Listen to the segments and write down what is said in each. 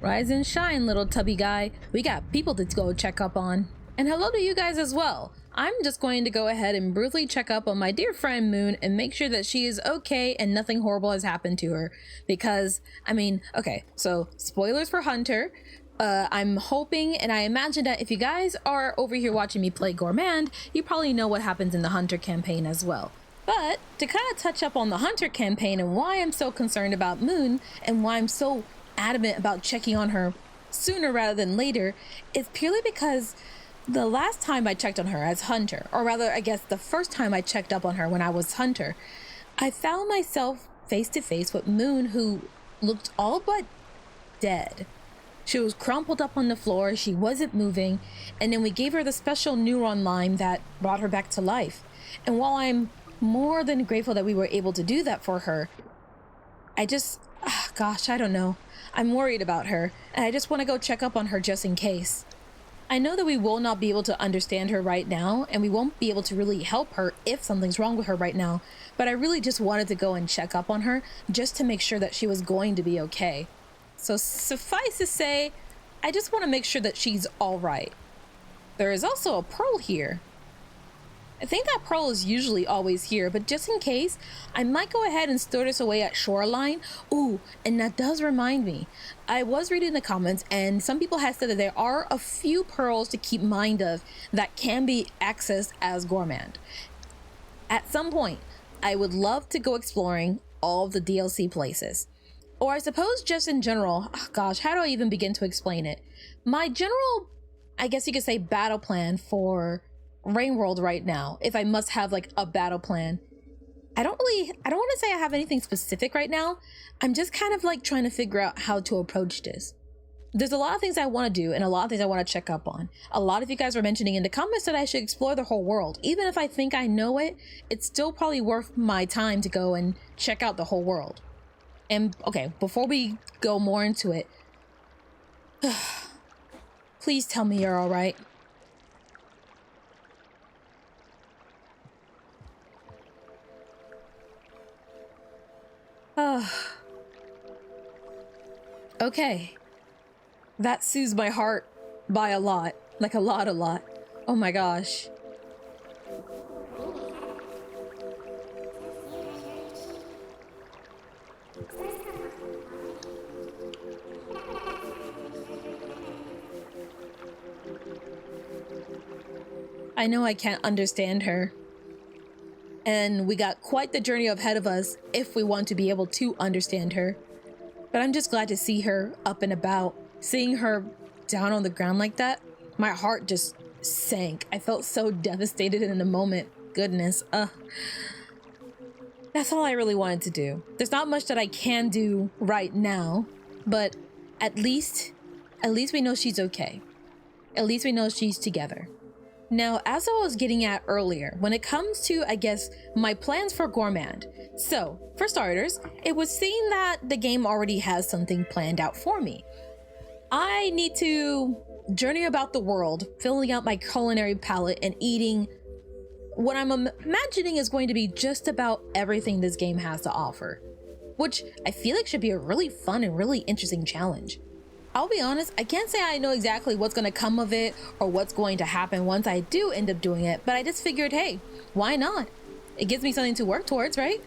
Rise and shine, little tubby guy. We got people to go check up on. And hello to you guys as well. I'm just going to go ahead and brutally check up on my dear friend Moon and make sure that she is okay and nothing horrible has happened to her. Because, I mean, okay, so spoilers for Hunter. I'm hoping and I imagine that if you guys are over here watching me play Gourmand, you probably know what happens in the Hunter campaign as well. But to kind of touch up on the Hunter campaign and why I'm so concerned about Moon and why I'm so adamant about checking on her sooner rather than later is purely because the last time I checked on her as Hunter, or rather I guess the first time I checked up on her when I was Hunter, I found myself face to face with Moon, who looked all but dead. She was crumpled up on the floor, she wasn't moving, and then we gave her the special neuron lime that brought her back to life. And while I'm more than grateful that we were able to do that for her, I just, gosh, I don't know. I'm worried about her, and I just want to go check up on her just in case. I know that we will not be able to understand her right now, and we won't be able to really help her if something's wrong with her right now, but I really just wanted to go and check up on her just to make sure that she was going to be okay. So suffice to say, I just want to make sure that she's all right. There is also a pearl here. I think that pearl is usually always here, but just in case, I might go ahead and store this away at Shoreline. Ooh, and that does remind me. I was reading the comments and some people have said that there are a few pearls to keep mind of that can be accessed as Gourmand. At some point, I would love to go exploring all of the DLC places. Or I suppose just in general, gosh, how do I even begin to explain it? My general, I guess you could say, battle plan for Rain World right now, if I must have like a battle plan. I don't want to say I have anything specific right now. I'm just kind of like trying to figure out how to approach this. There's a lot of things I want to do and a lot of things I want to check up on. A lot of you guys were mentioning in the comments that I should explore the whole world. Even if I think I know it, it's still probably worth my time to go and check out the whole world. And okay, before we go more into it, please tell me you're all right. Okay. That soothes my heart by a lot. Like a lot. Oh my gosh. I know I can't understand her. And we got quite the journey ahead of us if we want to be able to understand her. But I'm just glad to see her up and about. Seeing her down on the ground like that, my heart just sank. I felt so devastated in the moment. Goodness, that's all I really wanted to do. There's not much that I can do right now, but at least we know she's okay. At least we know she's together. Now, as I was getting at earlier, when it comes to, I guess, my plans for Gourmand. So, for starters, it would seem that the game already has something planned out for me. I need to journey about the world, filling out my culinary palette and eating what I'm imagining is going to be just about everything this game has to offer, which I feel like should be a really fun and really interesting challenge. I'll be honest, I can't say I know exactly what's going to come of it or what's going to happen once I do end up doing it, but I just figured, hey, why not? It gives me something to work towards, right?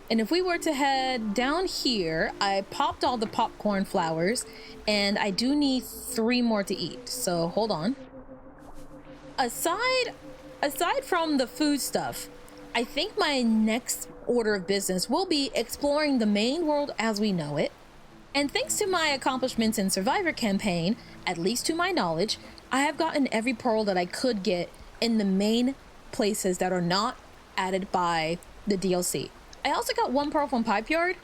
And if we were to head down here, I popped all the popcorn flowers and I do need 3 more to eat, so hold on. Aside from the food stuff, I think my next order of business will be exploring the main world as we know it. And thanks to my accomplishments in Survivor campaign, at least to my knowledge, I have gotten every pearl that I could get in the main places that are not added by the DLC. I also got 1 pearl from Pipe Yard,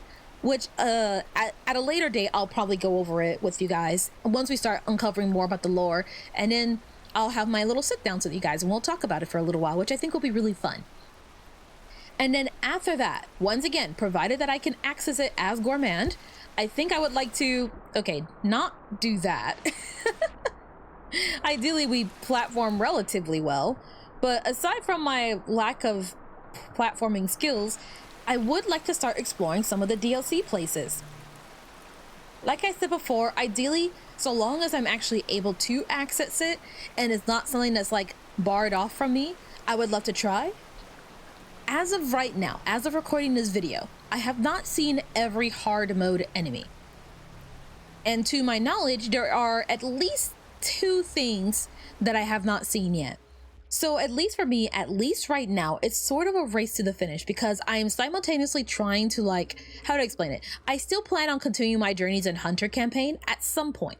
which at a later date, I'll probably go over it with you guys once we start uncovering more about the lore. And then I'll have my little sit downs with you guys and we'll talk about it for a little while, which I think will be really fun. And then after that, once again, provided that I can access it as Gourmand, I think I would like to, okay, not do that. Ideally, we platform relatively well, but aside from my lack of platforming skills, I would like to start exploring some of the DLC places. Like I said before, ideally, so long as I'm actually able to access it and it's not something that's like barred off from me, I would love to try. As of right now, as of recording this video, I have not seen every hard mode enemy. And to my knowledge, there are at least 2 things that I have not seen yet. So at least for me, at least right now, it's sort of a race to the finish because I am simultaneously trying to like, how to explain it? I still plan on continuing my Journeys in Hunter campaign at some point.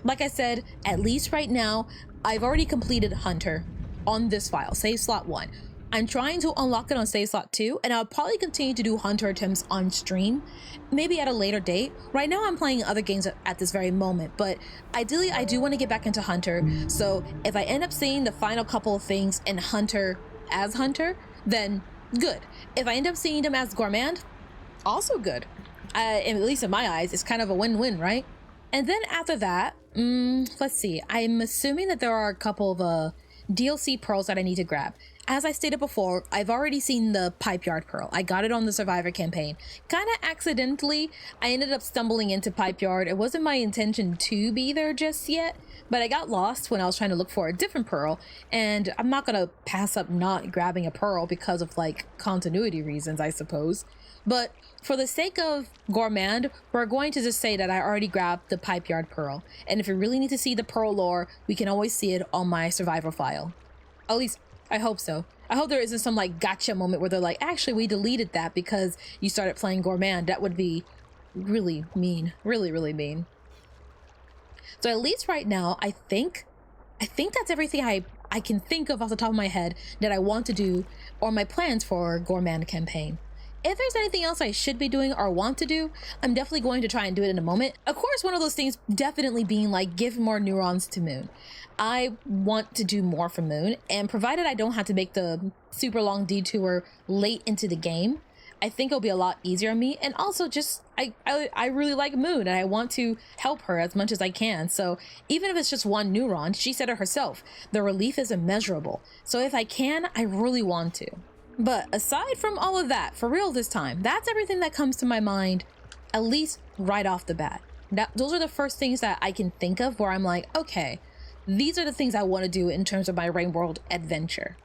Like I said, at least right now, I've already completed Hunter on this file, save slot 1. I'm trying to unlock it on save slot 2, and I'll probably continue to do Hunter attempts on stream, maybe at a later date. Right now I'm playing other games at this very moment, but ideally I do want to get back into Hunter, so if I end up seeing the final couple of things in Hunter as Hunter, then good. If I end up seeing them as Gourmand, also good. At least in my eyes, it's kind of a win-win, right? And then after that, let's see, I'm assuming that there are a couple of DLC pearls that I need to grab. As I stated before, I've already seen the Pipe Yard Pearl. I got it on the Survivor campaign. Kind of accidentally, I ended up stumbling into Pipe Yard. It wasn't my intention to be there just yet, but I got lost when I was trying to look for a different pearl, and I'm not gonna pass up not grabbing a pearl because of like continuity reasons, I suppose. But for the sake of Gourmand, we're going to just say that I already grabbed the Pipe Yard Pearl. And if you really need to see the pearl lore, we can always see it on my Survivor file. At least, I hope so. I hope there isn't some like gotcha moment where they're like, actually, we deleted that because you started playing Gourmand. That would be really mean. Really, really mean. So at least right now, I think that's everything I can think of off the top of my head that I want to do or my plans for Gourmand campaign. If there's anything else I should be doing or want to do, I'm definitely going to try and do it in a moment. Of course, one of those things definitely being like give more neurons to Moon. I want to do more for Moon, and provided I don't have to make the super long detour late into the game, I think it'll be a lot easier on me. And also just, I really like Moon and I want to help her as much as I can. So even if it's just 1 neuron, she said it herself, the relief is immeasurable. So if I can, I really want to. But aside from all of that, for real this time, that's everything that comes to my mind, at least right off the bat. Those are the first things that I can think of where I'm like, okay, these are the things I want to do in terms of my Rain World adventure.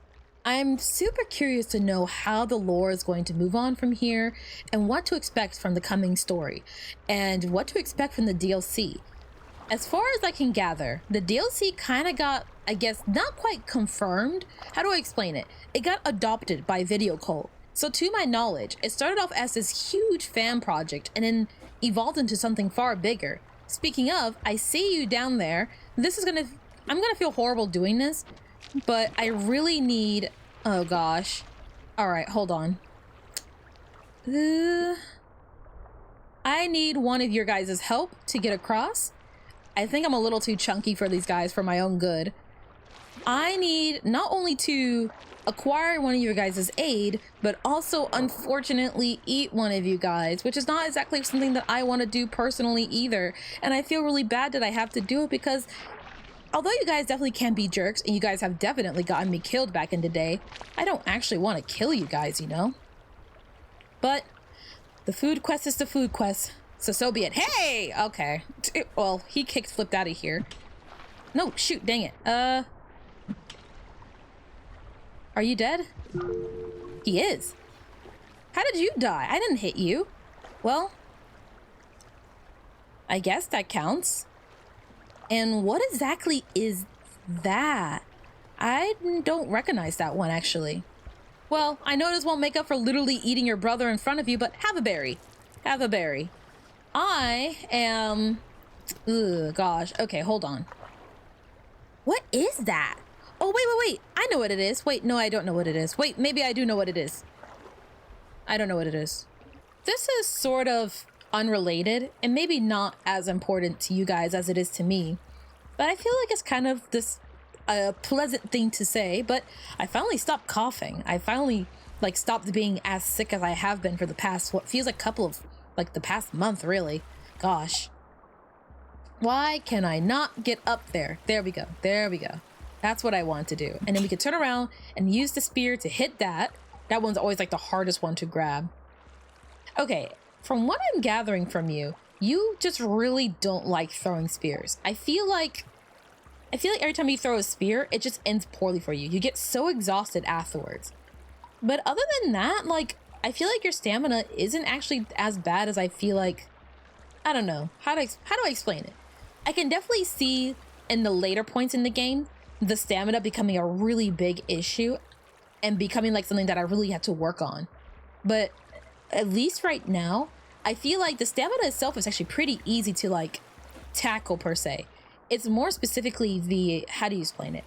I'm super curious to know how the lore is going to move on from here and what to expect from the coming story and what to expect from the DLC. As far as I can gather, the DLC kind of got, I guess, not quite confirmed. How do I explain it? It got adopted by Video Cult. So to my knowledge, it started off as this huge fan project and then evolved into something far bigger. Speaking of, I see you down there. I'm gonna feel horrible doing this, but I really need, oh gosh. All right, hold on. I need one of your guys' help to get across. I think I'm a little too chunky for these guys for my own good. I need not only to acquire one of your guys' aid, but also unfortunately eat one of you guys, which is not exactly something that I want to do personally either. And I feel really bad that I have to do it because although you guys definitely can be jerks and you guys have definitely gotten me killed back in the day, I don't actually want to kill you guys, you know? But the food quest is the food quest. So be it. Hey! Okay. Well, he flipped out of here. No, shoot, dang it. Are you dead? He is. How did you die? I didn't hit you. Well, I guess that counts. And what exactly is that? I don't recognize that one, actually. Well, I know this won't make up for literally eating your brother in front of you, but have a berry. Have a berry. I am... Ugh, gosh. Okay, hold on. What is that? Oh, wait. I know what it is. Wait, no, I don't know what it is. Wait, maybe I do know what it is. I don't know what it is. This is sort of unrelated and maybe not as important to you guys as it is to me, but I feel like it's kind of this pleasant thing to say, but I finally stopped coughing. I finally stopped being as sick as I have been for the past, what feels like the past month, really. Gosh. Why can I not get up there? There we go. That's what I want to do. And then we can turn around and use the spear to hit that. That one's always the hardest one to grab. Okay, from what I'm gathering from you, you just really don't like throwing spears. I feel like every time you throw a spear, it just ends poorly for you. You get so exhausted afterwards. But other than that, like, I feel like your stamina isn't actually as bad as I feel like. I don't know. How do I explain it? I can definitely see in the later points in the game, the stamina becoming a really big issue and becoming like something that I really had to work on. But at least right now, I feel like the stamina itself is actually pretty easy to like tackle per se. It's more specifically the, how do you explain it?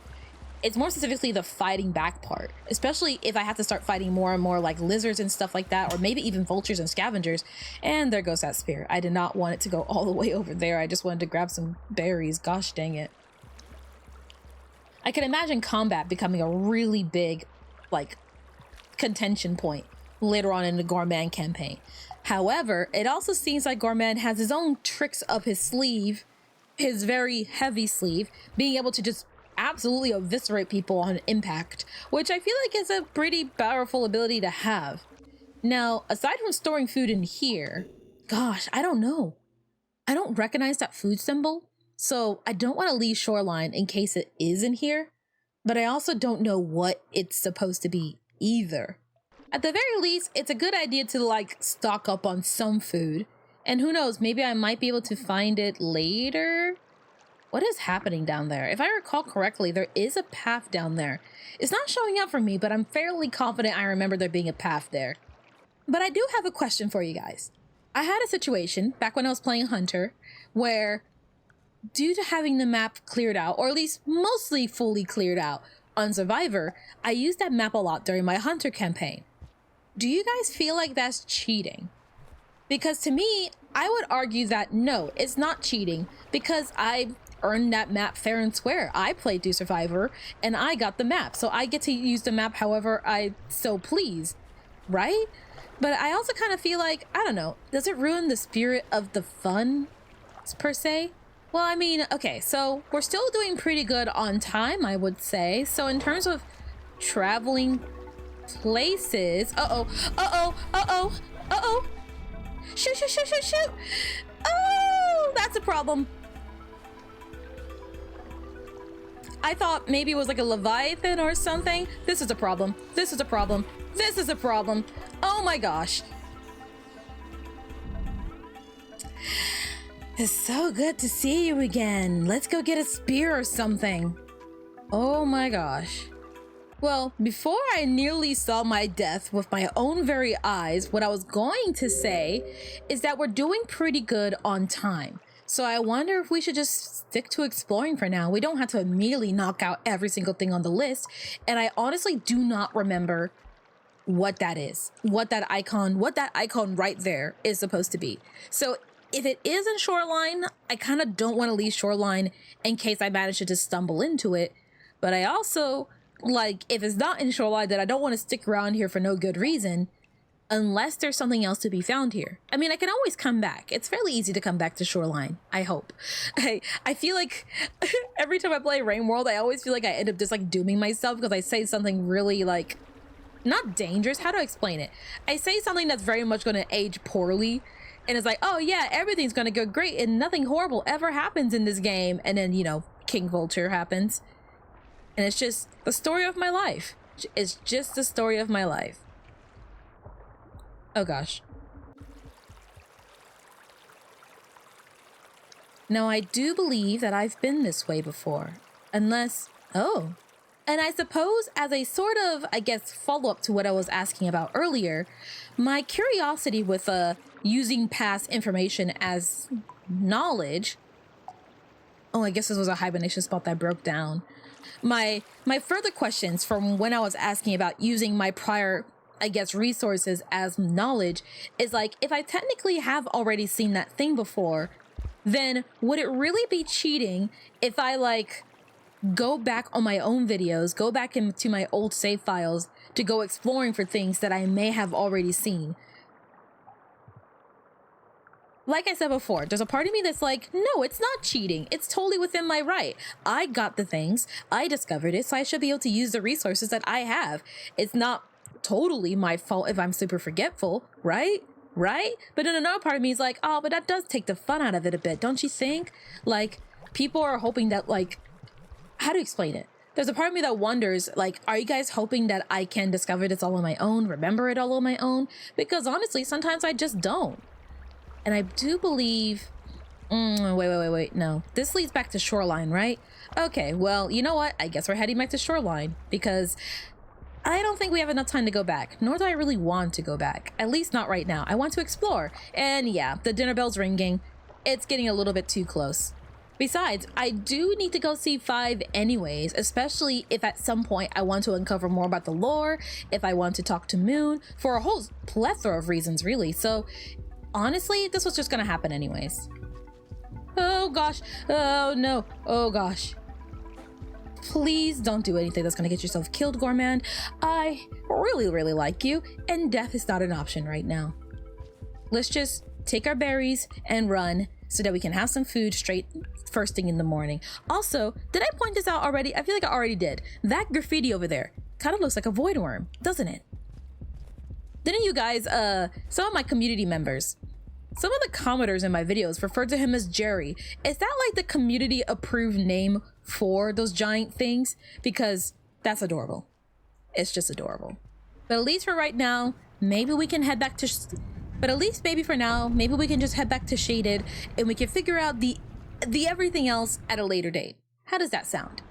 It's more specifically the fighting back part, especially if I have to start fighting more and more like lizards and stuff like that, or maybe even vultures and scavengers. And there goes that spear. I did not want it to go all the way over there. I just wanted to grab some berries. Gosh dang it. I can imagine combat becoming a really big, like, contention point later on in the Gourmand campaign. However, it also seems like Gourmand has his own tricks up his sleeve, his very heavy sleeve, being able to just absolutely eviscerate people on impact, which I feel like is a pretty powerful ability to have. Now, aside from storing food in here, gosh, I don't know. I don't recognize that food symbol, so I don't want to leave shoreline in case it is in here, but I also don't know what it's supposed to be either. At the very least, it's a good idea to like stock up on some food, and who knows, maybe I might be able to find it later. What is happening down there? If I recall correctly, there is a path down there. It's not showing up for me, but I'm fairly confident I remember there being a path there. But I do have a question for you guys. I had a situation back when I was playing Hunter where, due to having the map cleared out, or at least mostly fully cleared out on Survivor, I used that map a lot during my Hunter campaign. Do you guys feel like that's cheating? Because to me, I would argue that no, it's not cheating, because I earned that map fair and square. I played through Survivor and I got the map, so I get to use the map however I so please, right? But I also kind of feel like, I don't know, does it ruin the spirit of the fun per se? Well, I mean, okay, so we're still doing pretty good on time, I would say. So in terms of traveling places, shoot, shoot, shoot, shoot, shoot. Oh, that's a problem. I thought maybe it was like a Leviathan or something. This is a problem. This is a problem. This is a problem. Oh my gosh. It's so good to see you again. Let's go get a spear or something. Oh my gosh. Well, before I nearly saw my death with my own very eyes, what I was going to say is that we're doing pretty good on time. So I wonder if we should just stick to exploring for now. We don't have to immediately knock out every single thing on the list. And I honestly do not remember what that is, what that icon right there is supposed to be. So if it is in Shoreline, I kind of don't want to leave Shoreline in case I manage to just stumble into it. But I also, like, if it's not in Shoreline, then I don't want to stick around here for no good reason, unless there's something else to be found here. I mean, I can always come back. It's fairly easy to come back to Shoreline, I hope. I feel like every time I play Rain World, I always feel like I end up just like dooming myself because I say something really like, not dangerous, how do I explain it? I say something that's very much going to age poorly, and it's like, oh yeah, everything's going to go great and nothing horrible ever happens in this game. And then, you know, King Vulture happens. And it's just the story of my life. It's just the story of my life. Oh gosh. Now I do believe that I've been this way before. Unless, oh. And I suppose as a sort of, I guess, follow-up to what I was asking about earlier, my curiosity with using past information as knowledge. Oh, I guess this was a hibernation spot that broke down. My further questions from when I was asking about using my prior, I guess, resources as knowledge is like, if I technically have already seen that thing before, then would it really be cheating if I like go back on my own videos, go back into my old save files to go exploring for things that I may have already seen? Like I said before, there's a part of me that's like, no, it's not cheating. It's totally within my right. I got the things, I discovered it, so I should be able to use the resources that I have. It's not totally my fault if I'm super forgetful, right? right? But then another part of me is like, oh, but that does take the fun out of it a bit, don't you think? Like, people are hoping that, like, how to explain it? There's a part of me that wonders, like, are you guys hoping that I can discover this all on my own, remember it all on my own? Because honestly, sometimes I just don't. And I do believe, wait, no. This leads back to Shoreline, right? Okay, well, you know what? I guess we're heading back to Shoreline because I don't think we have enough time to go back, nor do I really want to go back. At least not right now. I want to explore. And yeah, the dinner bell's ringing. It's getting a little bit too close. Besides, I do need to go see 5 anyways, especially if at some point I want to uncover more about the lore, if I want to talk to Moon, for a whole plethora of reasons, really. So, honestly, this was just gonna happen anyways. Oh gosh, oh no, oh gosh. Please don't do anything that's gonna get yourself killed, Gourmand. I really like you, and death is not an option right now. Let's just take our berries and run so that we can have some food straight first thing in the morning. Also, did I point this out already? I feel like I already did. That graffiti over there kind of looks like a void worm, doesn't it? Didn't you guys, some of my community members, some of the commenters in my videos referred to him as Jerry. Is that like the community approved name for those giant things? Because that's adorable. It's just adorable. But at least for right now, maybe we can head back to... But at least maybe for now, maybe we can just head back to Shaded and we can figure out the everything else at a later date. How does that sound?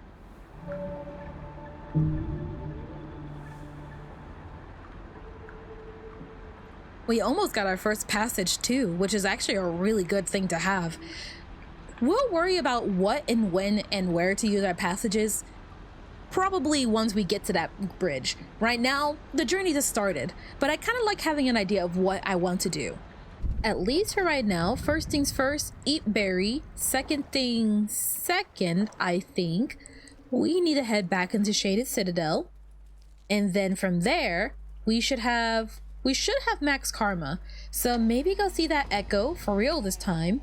We almost got our first passage too, which is actually a really good thing to have. We'll worry about what and when and where to use our passages probably once we get to that bridge. Right now, the journey just started, but I kind of like having an idea of what I want to do. At least for right now, first things first, eat berry. Second thing second, I think, we need to head back into Shaded Citadel. And then from there, we should have max karma. So maybe go see that Echo for real this time.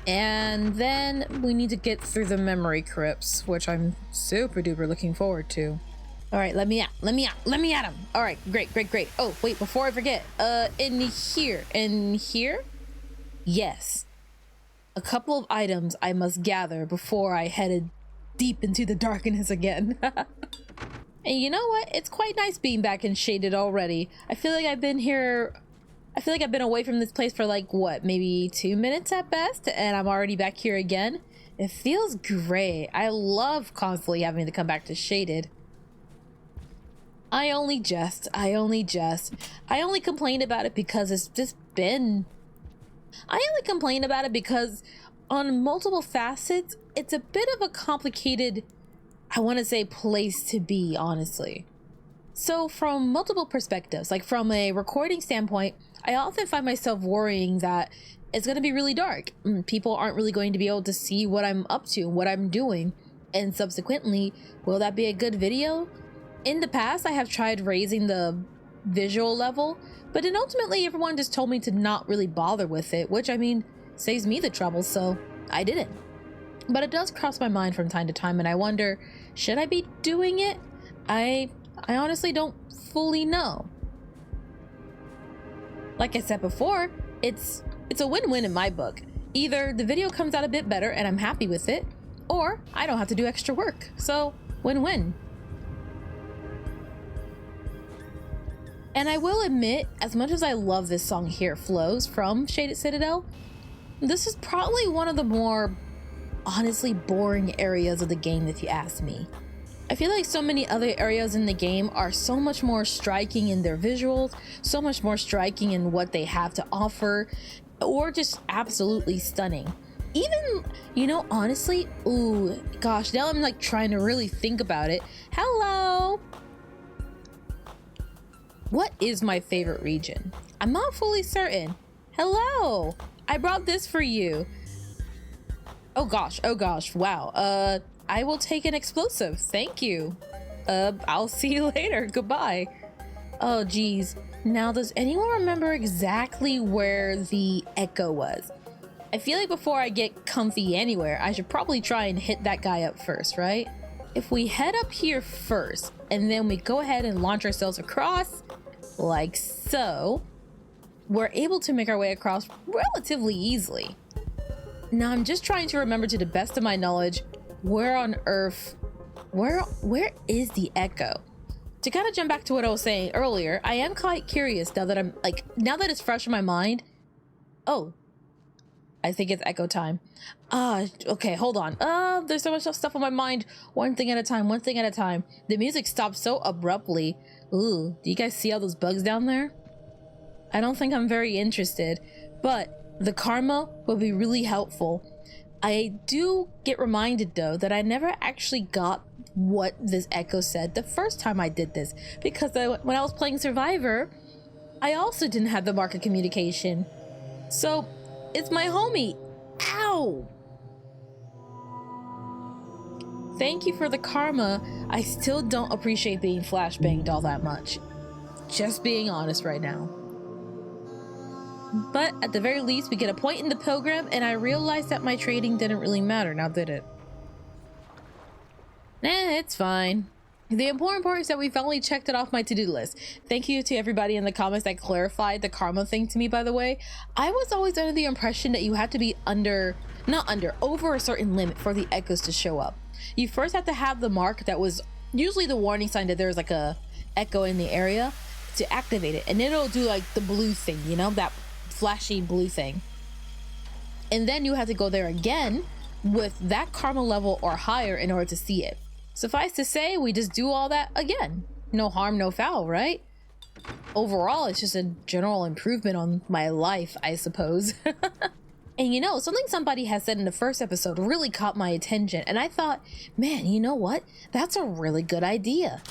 And then we need to get through the memory crypts, which I'm super duper looking forward to. All right, let me at him. All right, great. Oh, wait, before I forget, in here, yes, a couple of items I must gather before I headed deep into the darkness again. And you know what? It's quite nice being back in Shaded already. I feel like I've been away from this place for like, what, maybe 2 minutes at best, and I'm already back here again. It feels great. I love constantly having to come back to Shaded. I only complain about it because it's just been... I only complain about it because on multiple facets, it's a bit of a complicated, I want to say, place to be, honestly. So from multiple perspectives, like from a recording standpoint, I often find myself worrying that it's going to be really dark. People aren't really going to be able to see what I'm up to, what I'm doing. And subsequently, will that be a good video? In the past, I have tried raising the visual level, but then ultimately everyone just told me to not really bother with it, which, I mean, saves me the trouble, so I didn't. But it does cross my mind from time to time, and I wonder, should I be doing it? I honestly don't fully know. Like I said before, it's a win-win in my book. Either the video comes out a bit better and I'm happy with it, or I don't have to do extra work. So, win-win. And I will admit, as much as I love this song Here Flows from Shaded Citadel, this is probably one of the more honestly boring areas of the game if you ask me. I feel like so many other areas in the game are so much more striking in their visuals, so much more striking in what they have to offer, or just absolutely stunning. Even, you know, honestly, ooh, gosh, now I'm like trying to really think about it. Hello! What is my favorite region? I'm not fully certain. Hello! I brought this for you. Oh gosh, wow. I will take an explosive, thank you. I'll see you later, goodbye. Oh geez, now does anyone remember exactly where the Echo was? I feel like before I get comfy anywhere, I should probably try and hit that guy up first, right? If we head up here first, and then we go ahead and launch ourselves across, like so, we're able to make our way across relatively easily. Now I'm just trying to remember to the best of my knowledge, where on earth, where is the echo? To kind of jump back to what I was saying earlier, I am quite curious now that now that it's fresh in my mind. Oh, I think it's echo time. Okay, hold on. There's so much stuff on my mind. One thing at a time, one thing at a time. The music stopped so abruptly. Ooh, do you guys see all those bugs down there? I don't think I'm very interested, but the karma will be really helpful. I do get reminded though that I never actually got what this echo said the first time I did this, because when I was playing Survivor, I also didn't have the market communication. So it's my homie. Ow! Thank you for the karma. I still don't appreciate being flashbanged all that much. Just being honest right now. But at the very least, we get a point in the program, and I realized that my trading didn't really matter now, did it? It's fine. The important part is that we finally checked it off my to-do list. Thank you to everybody in the comments that clarified the karma thing to me, by the way. I was always under the impression that you had to be over a certain limit for the echoes to show up. You first have to have the mark that was usually the warning sign that there's like a echo in the area to activate it. And then it'll do like the blue thing, you know, that flashy blue thing. And then you have to go there again with that karma level or higher in order to see it. Suffice to say, we just do all that again. No harm, no foul, right? Overall, it's just a general improvement on my life, I suppose. And you know, something somebody has said in the first episode really caught my attention, and I thought, man, you know what? That's a really good idea.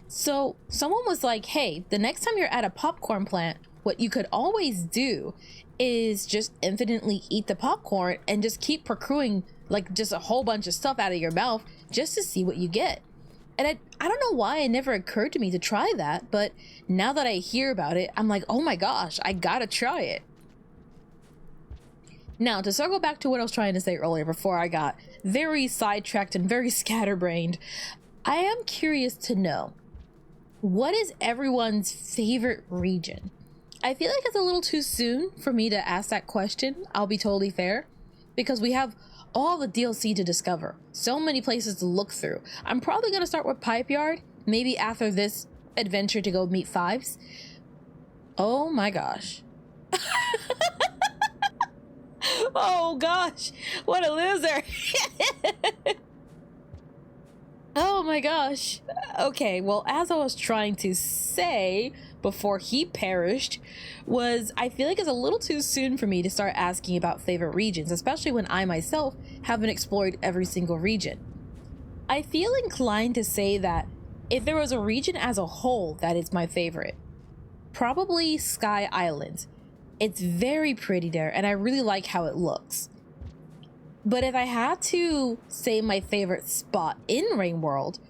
So someone was like, hey, the next time you're at a popcorn plant, what you could always do is just infinitely eat the popcorn and just keep procuring like just a whole bunch of stuff out of your mouth just to see what you get. And I don't know why it never occurred to me to try that, but now that I hear about it, I'm like, oh my gosh, I gotta try it. Now, to circle back to what I was trying to say earlier before I got very sidetracked and very scatterbrained, I am curious to know, what is everyone's favorite region? I feel like it's a little too soon for me to ask that question, I'll be totally fair, because we have all the DLC to discover, so many places to look through. I'm probably going to start with Pipe Yard, maybe after this adventure to go meet Fives. Oh my gosh. Oh gosh, what a loser. Oh my gosh. Okay, well, as I was trying to say before he perished, was I feel like it's a little too soon for me to start asking about favorite regions, especially when I myself haven't explored every single region. I feel inclined to say that if there was a region as a whole that is my favorite, probably Sky Island. It's very pretty there, and I really like how it looks. But if I had to say my favorite spot in Rain World,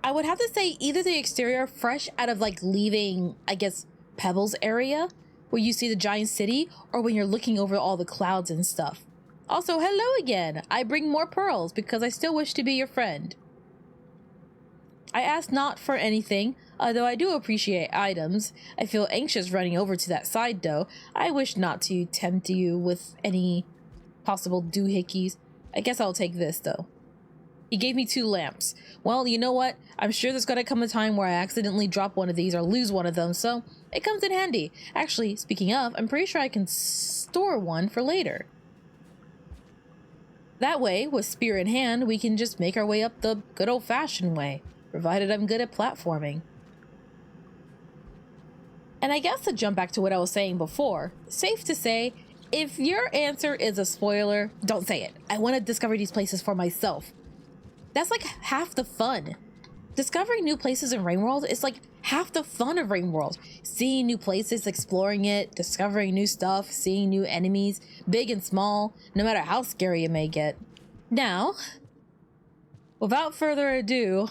I would have to say either the exterior fresh out of like leaving, I guess, Pebbles area, where you see the giant city, or when you're looking over all the clouds and stuff. Also, hello again! I bring more pearls because I still wish to be your friend. I asked not for anything, although I do appreciate items. I feel anxious running over to that side though. I wish not to tempt you with any possible doohickeys. I guess I'll take this though. He gave me 2 lamps. Well, you know what? I'm sure there's gonna come a time where I accidentally drop one of these or lose one of them, so it comes in handy. Actually, speaking of, I'm pretty sure I can store one for later. That way, with spear in hand, we can just make our way up the good old-fashioned way, provided I'm good at platforming. And I guess to jump back to what I was saying before, safe to say, if your answer is a spoiler, don't say it. I want to discover these places for myself. That's like half the fun. Discovering new places in Rain World is like half the fun of Rain World. Seeing new places, exploring it, discovering new stuff, seeing new enemies, big and small, no matter how scary it may get. Now, without further ado,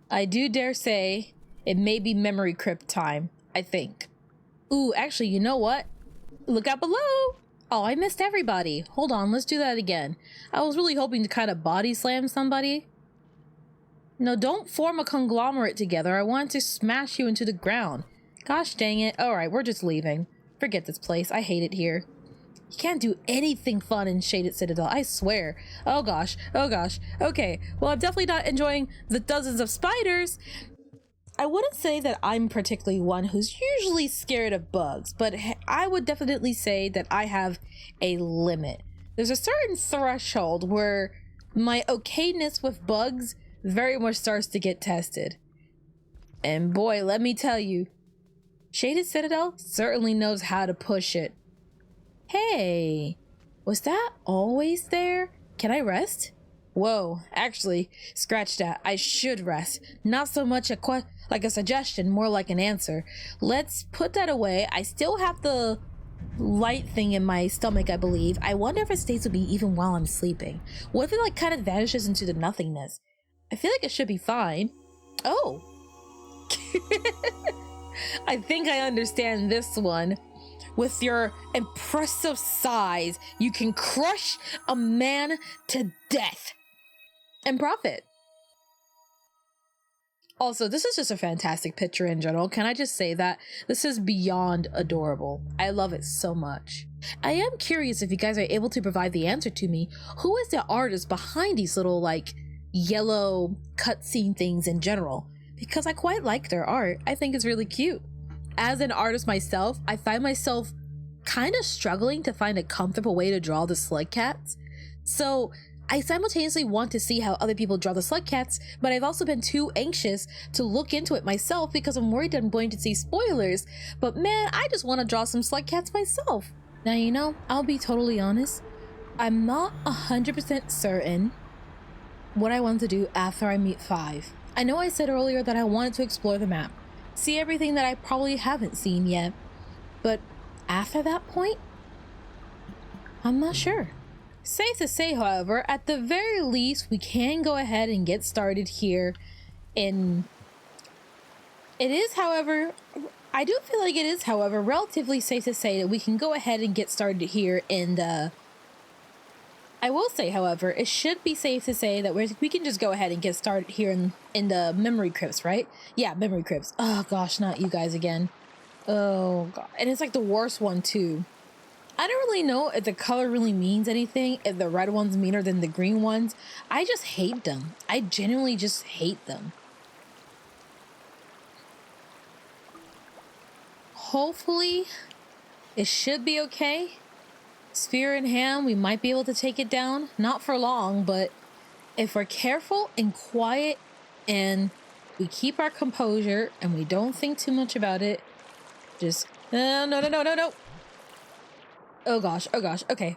I do dare say it may be memory crypt time, I think. Ooh, actually, you know what? Look out below! Oh, I missed everybody. Hold on, let's do that again. I was really hoping to kind of body slam somebody. No, don't form a conglomerate together. I want to smash you into the ground. Gosh dang it. Alright, we're just leaving. Forget this place. I hate it here. You can't do anything fun in Shaded Citadel, I swear. Oh gosh, oh gosh. Okay, well, I'm definitely not enjoying the dozens of spiders. I wouldn't say that I'm particularly one who's usually scared of bugs, but I would definitely say that I have a limit. There's a certain threshold where my okayness with bugs very much starts to get tested. And boy, let me tell you, Shaded Citadel certainly knows how to push it. Hey, was that always there? Can I rest? Whoa, actually, scratch that. I should rest. Not so much like a suggestion, more like an answer. Let's put that away. I still have the light thing in my stomach, I believe. I wonder if it stays with me even while I'm sleeping. What if it like kind of vanishes into the nothingness? I feel like it should be fine. Oh. I think I understand this one. With your impressive size, you can crush a man to death and profit. Also, this is just a fantastic picture in general. Can I just say that? This is beyond adorable. I love it so much. I am curious if you guys are able to provide the answer to me. Who is the artist behind these little like yellow cutscene things in general? Because I quite like their art. I think it's really cute. As an artist myself, I find myself kind of struggling to find a comfortable way to draw the Slugcats. So I simultaneously want to see how other people draw the Slugcats, but I've also been too anxious to look into it myself because I'm worried that I'm going to see spoilers. But man, I just want to draw some Slugcats myself. Now, you know, I'll be totally honest. I'm not 100% certain what I want to do after I meet 5. I know I said earlier that I wanted to explore the map, see everything that I probably haven't seen yet, but after that point, I'm not sure. Safe to say, however, at the very least, we can go ahead and get started here in... It is, however, I do feel like it is, however, relatively safe to say that we can go ahead and get started here in the... I will say, however, it should be safe to say that we can just go ahead and get started here in the memory crypts, right? Yeah, memory crypts. Oh gosh, not you guys again. Oh god. And it's like the worst one too. I don't really know if the color really means anything, if the red ones meaner than the green ones. I just hate them. I genuinely just hate them. Hopefully, it should be okay. Spear in hand, we might be able to take it down. Not for long, but if we're careful and quiet and we keep our composure and we don't think too much about it, just... No. Oh gosh, okay.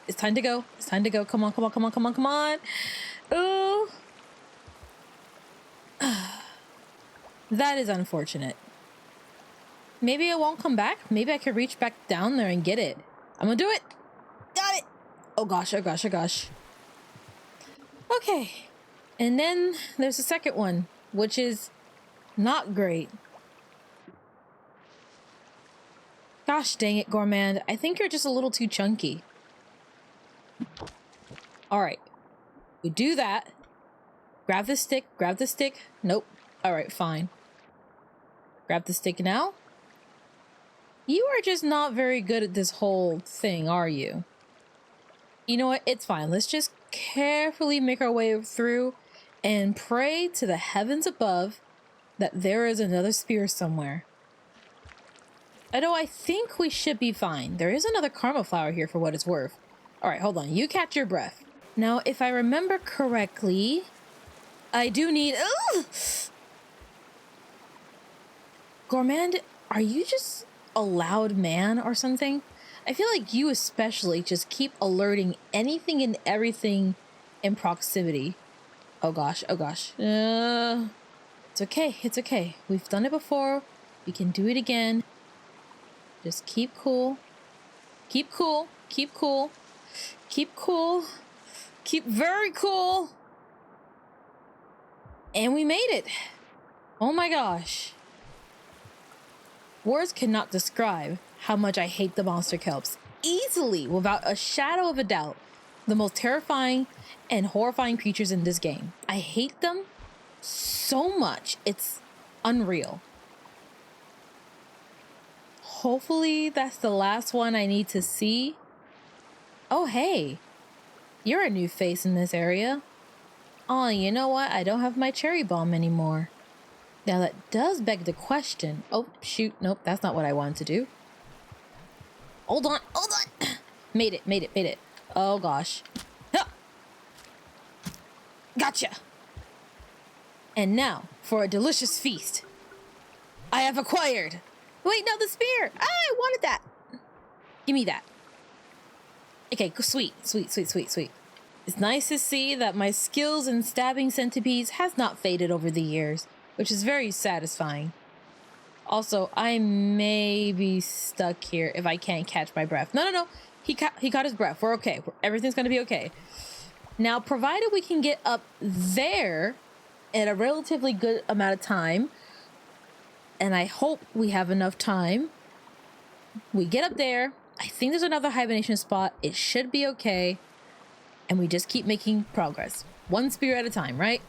It's time to go. It's time to go. Come on. Oh. That is unfortunate. Maybe it won't come back. Maybe I could reach back down there and get it. I'm gonna do it. Got it. Oh gosh. Okay. And then there's the second one, which is not great. Gosh dang it, Gourmand. I think you're just a little too chunky. Alright. We do that. Grab the stick. Nope. Alright, fine. Grab the stick now. You are just not very good at this whole thing, are you? You know what? It's fine. Let's just carefully make our way through and pray to the heavens above that there is another spear somewhere. Although I think we should be fine. There is another karma flower here for what it's worth. Alright, hold on. You catch your breath. Now, if I remember correctly, I do need... Ugh! Gourmand, are you just a loud man or something? I feel like you especially just keep alerting anything and everything in proximity. Oh gosh. It's okay. We've done it before. We can do it again. Just keep cool. Keep very cool. And we made it. Oh my gosh. Words cannot describe how much I hate the monster kelps. Easily, without a shadow of a doubt, the most terrifying and horrifying creatures in this game. I hate them so much. It's unreal. hopefully that's the last one I need to see. Oh, hey. You're a new face in this area. Oh, you know what? I don't have my cherry bomb anymore. Now that does beg the question. Oh, shoot. Nope, that's not what I wanted to do. Hold on. Made it. Oh, gosh. Huh. Gotcha. And now for a delicious feast. I have acquired. Wait, no, the spear. Ah, I wanted that. Give me that. Okay, sweet. It's nice to see that my skills in stabbing centipedes has not faded over the years, which is very satisfying. Also, I may be stuck here if I can't catch my breath. No. He caught his breath. We're okay. Everything's going to be okay. Now, provided we can get up there in a relatively good amount of time, and I hope we have enough time, we get up there. I think there's another hibernation spot. It should be okay. And we just keep making progress. One spear at a time, right?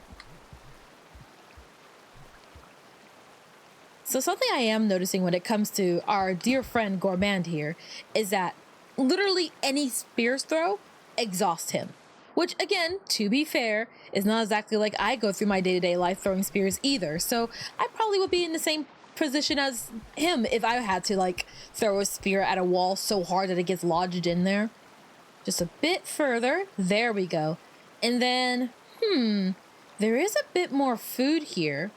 So something I am noticing when it comes to our dear friend Gourmand here is that literally any spears throw exhausts him. Which, again, to be fair, is not exactly like I go through my day-to-day life throwing spears either. So I probably would be in the same position as him if I had to, like, throw a spear at a wall so hard that it gets lodged in there. Just a bit further. There we go. And then, there is a bit more food here,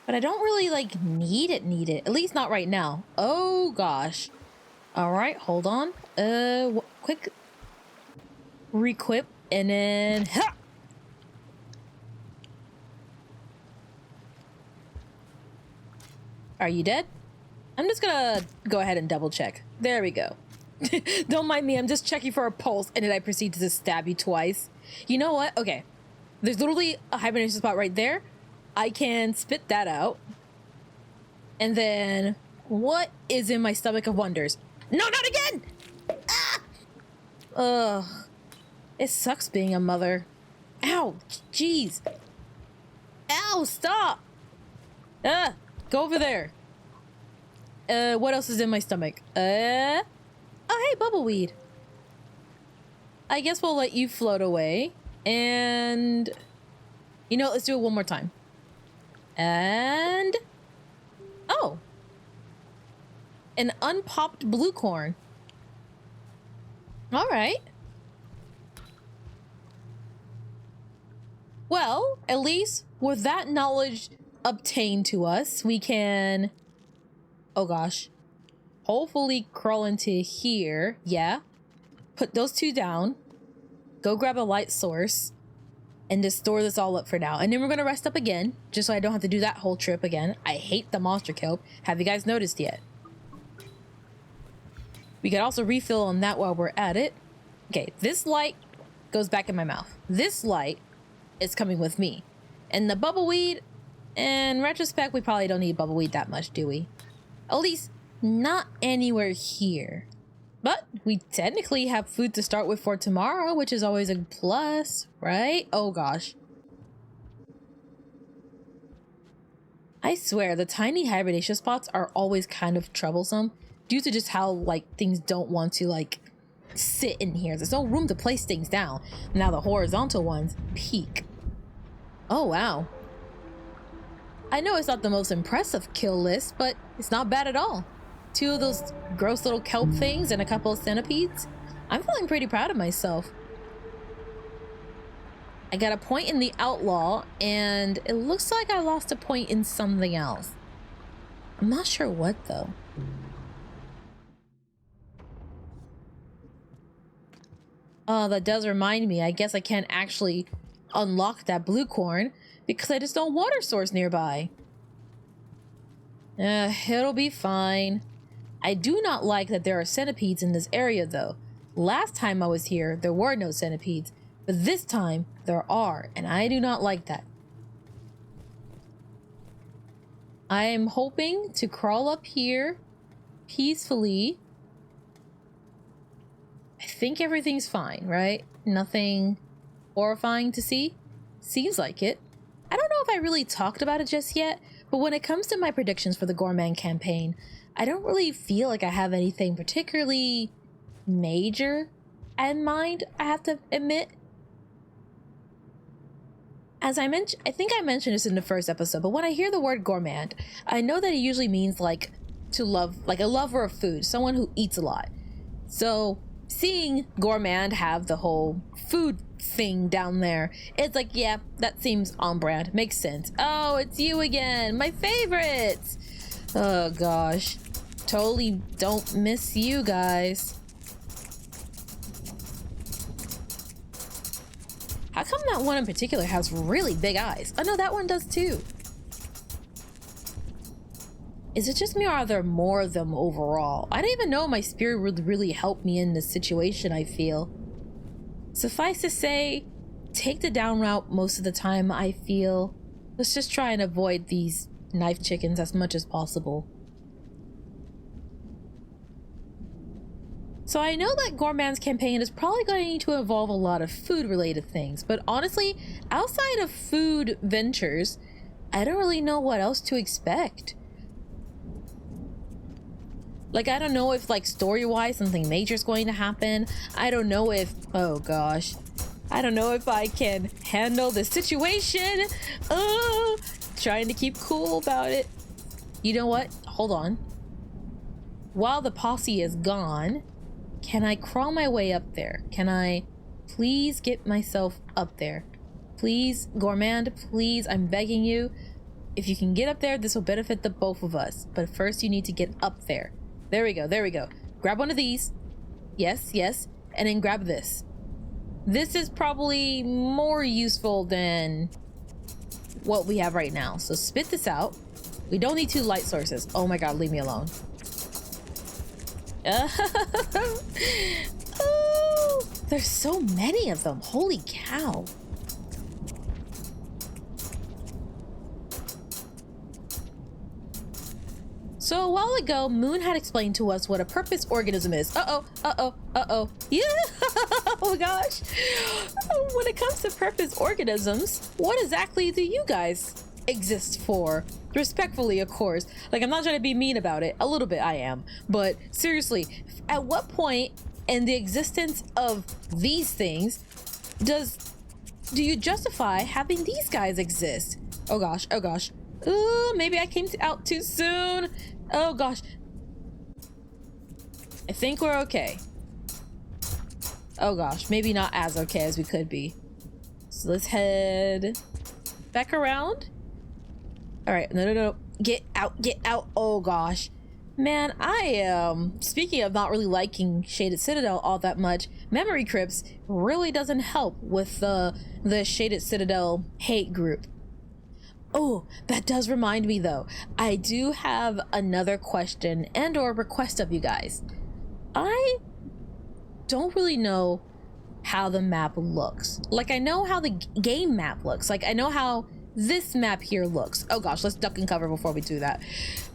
but I don't really, like, need it. At least not right now. Oh, gosh. All right, hold on. Quick requip, and then, ha! Are you dead? I'm just gonna go ahead and double check. There we go. Don't mind me, I'm just checking for a pulse, and then I proceed to just stab you twice. You know what? Okay. There's literally a hibernation spot right there. I can spit that out. And then, what is in my stomach of wonders? No, not again! Ah! Ugh. It sucks being a mother. Ow, jeez. Ow, stop! Go over there. What else is in my stomach? Oh, hey, bubbleweed. I guess we'll let you float away. And, you know, let's do it one more time. And, oh. An unpopped blue corn. All right. Well, at least with that knowledge obtained to us, we can, oh gosh, hopefully crawl into here. Yeah. Put those two down. Go grab a light source. And just store this all up for now. And then we're going to rest up again. Just so I don't have to do that whole trip again. I hate the monster kelp. Have you guys noticed yet? We can also refill on that while we're at it. Okay, this light goes back in my mouth. This light is coming with me. And the bubbleweed, in retrospect, we probably don't need bubbleweed that much, do we? At least not anywhere here. But we technically have food to start with for tomorrow, which is always a plus, right? Oh gosh. I swear, the tiny hibernation spots are always kind of troublesome due to just how, like, things don't want to, like, sit in here. There's no room to place things down. Now the horizontal ones peak. Oh, wow. I know it's not the most impressive kill list, but it's not bad at all. 2 of those gross little kelp things and a couple of centipedes. I'm feeling pretty proud of myself. I got a point in the outlaw, and it looks like I lost a point in something else. I'm not sure what, though. Oh, that does remind me. I guess I can't actually unlock that blue corn because there's no water source nearby. It'll be fine. I do not like that there are centipedes in this area, though. Last time I was here, there were no centipedes, but this time there are, and I do not like that. I am hoping to crawl up here peacefully. I think everything's fine, right? Nothing horrifying to see? Seems like it. I don't know if I really talked about it just yet, but when it comes to my predictions for the Gourmand campaign, I don't really feel like I have anything particularly major in mind, I have to admit. As I mentioned, I think I mentioned this in the first episode, but when I hear the word gourmand, I know that it usually means like to love, like a lover of food, someone who eats a lot. So seeing gourmand have the whole food thing down there, it's like, yeah, that seems on brand, makes sense. Oh, it's you again, my favorites. Oh gosh, totally don't miss you guys. How come that one in particular has really big eyes? Oh no, that one does too. Is it just me, or are there more of them overall? I don't even know if my spirit would really help me in this situation, I feel. Suffice to say, take the down route most of the time, I feel. Let's just try and avoid these knife chickens as much as possible. So I know that Gourmand's campaign is probably going to need to involve a lot of food related things, but honestly, outside of food ventures, I don't really know what else to expect. Like, I don't know if, like, story-wise something major is going to happen. I don't know if, oh gosh, I don't know if I can handle the situation. Oh, trying to keep cool about it. You know what? Hold on. While the posse is gone, can I crawl my way up there? Can I please get myself up there? Please, Gourmand, please, I'm begging you. If you can get up there, this will benefit the both of us. But first you need to get up there. There we go, there we go. Grab one of these. Yes, yes. And then grab this. This is probably more useful than what we have right now. So spit this out. We don't need 2 light sources. Oh my god, leave me alone. Oh, there's so many of them. Holy cow. So a while ago, Moon had explained to us what a purpose organism is. Uh-oh. Yeah, oh my gosh. When it comes to purpose organisms, what exactly do you guys exist for? Respectfully, of course. Like, I'm not trying to be mean about it. A little bit I am. But seriously, at what point in the existence of these things do you justify having these guys exist? Oh gosh, oh gosh. Ooh, maybe I came out too soon. Oh gosh. I think we're okay. Oh gosh, maybe not as okay as we could be. So let's head back around. All right, no. Get out. Oh gosh. Man, I am, speaking of not really liking Shaded Citadel all that much, Memory Crypts really doesn't help with the Shaded Citadel hate group. Oh, that does remind me though. I do have another question and or request of you guys. I don't really know how the map looks. Like, I know how the game map looks. Like, I know how this map here looks. Oh gosh, let's duck and cover before we do that.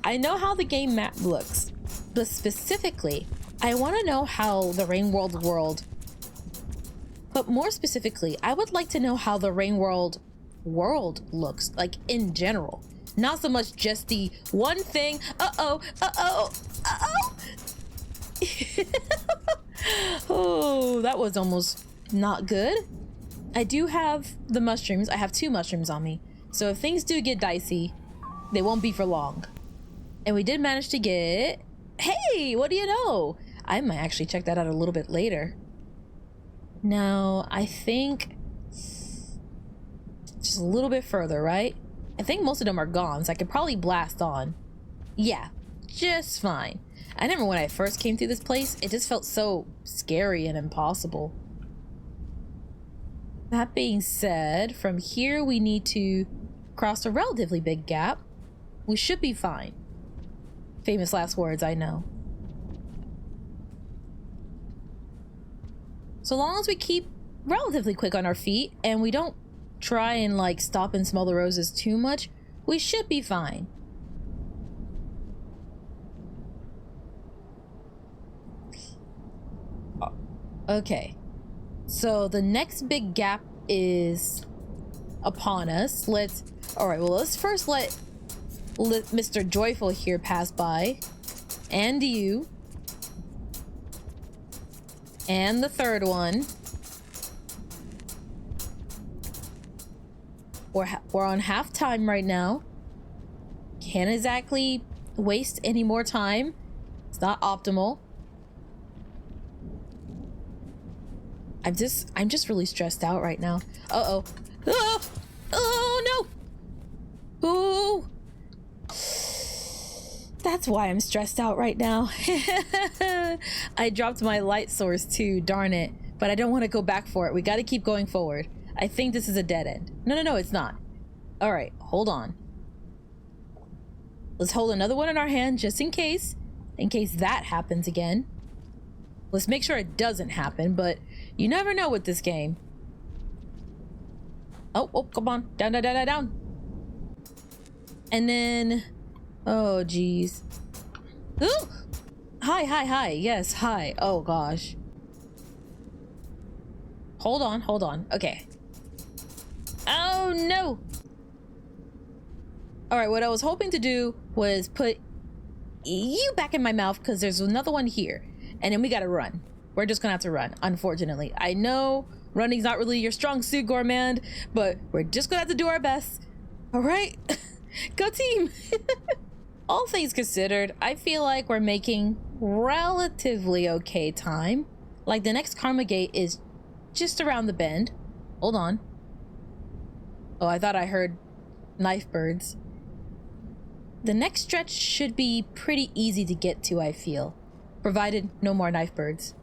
I know how the game map looks, but specifically, I want to know how the Rain World, but more specifically, I would like to know how the Rain World looks, like in general, not so much just the one thing. Oh, that was almost not good. I do have the mushrooms. I have 2 mushrooms on me, so if things do get dicey, they won't be for long. And we did manage to get, hey, what do you know, I might actually check that out a little bit later. Now I think just a little bit further, right? I think most of them are gone, so I could probably blast on. Yeah, just fine. I remember when I first came through this place, it just felt so scary and impossible. That being said, from here we need to cross a relatively big gap. We should be fine. Famous last words, I know. So long as we keep relatively quick on our feet and we don't try and like stop and smell the roses too much, we should be fine. Okay, so the next big gap is upon us. Let's first let Mr. Joyful here pass by. And you. And the third one. We're on half time right now. Can't exactly waste any more time. It's not optimal. I'm just really stressed out right now. Uh-oh. Oh! Oh no! Oh! That's why I'm stressed out right now. I dropped my light source too, darn it. But I don't want to go back for it. We got to keep going forward. I think this is a dead end. No, it's not. All right, hold on. Let's hold another one in our hand just in case that happens again. Let's make sure it doesn't happen, but you never know with this game. Oh, come on. Down. And then, oh, geez. Ooh! Hi. Yes, hi. Oh, gosh. Hold on. Okay. Oh, no. All right, what I was hoping to do was put you back in my mouth because there's another one here. And then we gotta run. We're just gonna have to run, unfortunately. I know running's not really your strong suit, Gourmand, but we're just gonna have to do our best. All right, go team. All things considered, I feel like we're making relatively okay time. Like the next Karma Gate is just around the bend. Hold on. Oh, I thought I heard knife birds. The next stretch should be pretty easy to get to, I feel. Provided no more knife birds.